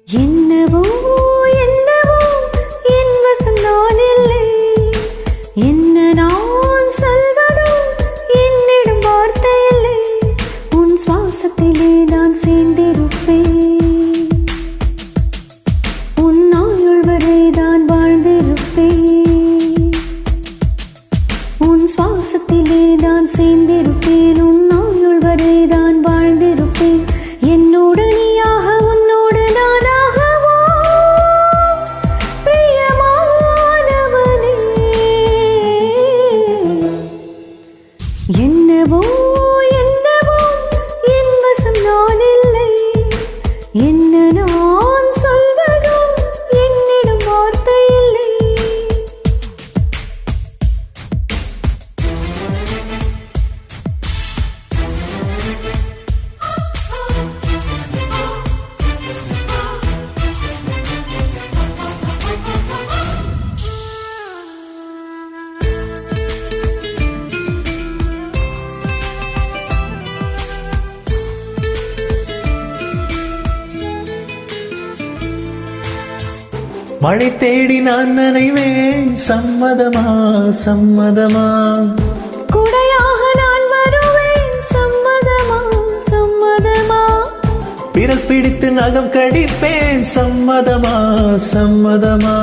என்னவோ என்னவோ என் வசம் நான் இல்லை, என்ன நான் சொல்வதோ என்னிடம் வார்த்தை இல்லை, உன் சுவாசத்திலே நான் சேர்ந்திருப்பேன், உன் ஆயுள் வரை தான் வாழ்ந்திருப்பேன், உன் சுவாசத்திலே நான் சேர்ந்திருப்பேன், உன் ஆயுள் வரை தான் வாழ்ந்திருப்பேன், என்னோடு நீயாக உன்னோடு நானாகவோ பிரியமானவனே. என்னவோ என்னவோ என் வசம் நான் இல்லை, என்ன நான் சொல்வதோ என்னிடம் வார்த்தை இல்லை. மழை தேடி நான் நினைவேன், சம்மதமா சம்மதமா, குடையாக நான் வருவேன், சம்மதமா சம்மதமா, விரல் பிடித்து நகம் கடிப்பேன், சம்மதமா சம்மதமா,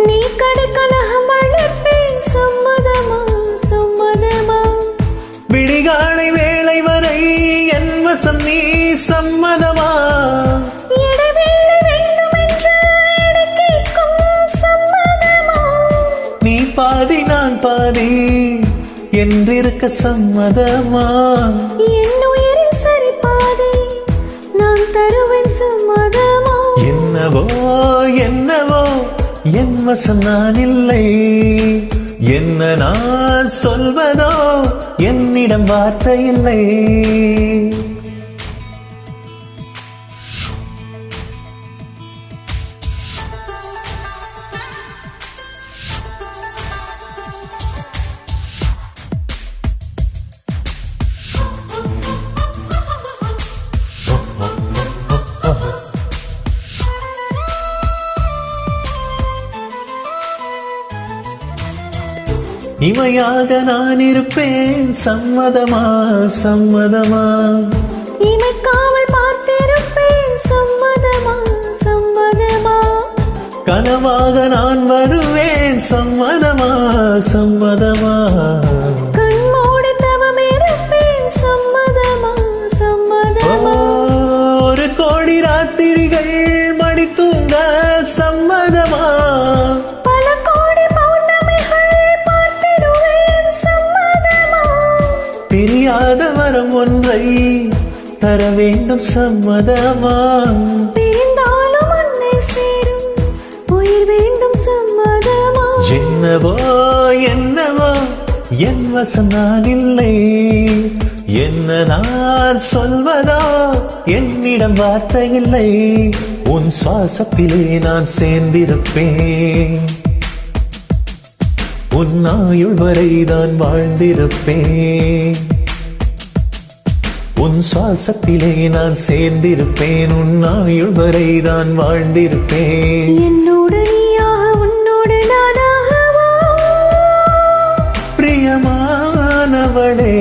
நீ கடுக்க நகம் அழைப்பேன், சம்மதமா சம்மதமா, விடிகாலை வேளை வரை என் வசம் நீ, சம்மதமா, நீ பாதி நான் பாதி என்றிருக்க சம்மதமா, என் உயிரில் சரி பாதி நான் தருவேன், சம்மதமா. என்னவோ என்னவோ என் வசம் நான் இல்லை, என்ன நான் சொல்வதோ என்னிடம் வார்த்தை இல்லை. இமையாக நான் இருப்பேன், சம்மதமா சம்மதமா, இமைக்காமல் பார்த்திருப்பேன், சம்மதமா சம்மதமா, கனவாக நான் வருவேன், சம்மதமா சம்மதமா, கண்மூடி தவம் இருப்பேன், சம்மதமா சம்மதமா, ஒரு கோடி ராத்திரிகள் மடி தூங்க சம்மதமா, பல கோடி பௌர்ணமிகள் பார்த்திடுவேன், சம்மதமா, பிரியாத வரம் ஒன்றை தர வேண்டும், சம்மதமா, பிரிந்தாலும் அன்னை சேரும் உயிர் வேண்டும், சம்மதமா. என்னவோ என்னவோ என் வசம் நான் இல்லை, என்ன நான் சொல்வதோ என்னிடம் வார்த்தை இல்லை, உன் சுவாசத்திலே நான் சேர்ந்திருப்பேன், உன் ஆயுள் வரை தான் வாழ்ந்திருப்பேன், உன் சுவாசத்திலே நான் சேர்ந்திருப்பேன், உன் ஆயுள் வரை தான் வாழ்ந்திருப்பேன், என்னோடு நீயாக உன்னோடு நானாகவோ பிரியமானவளே.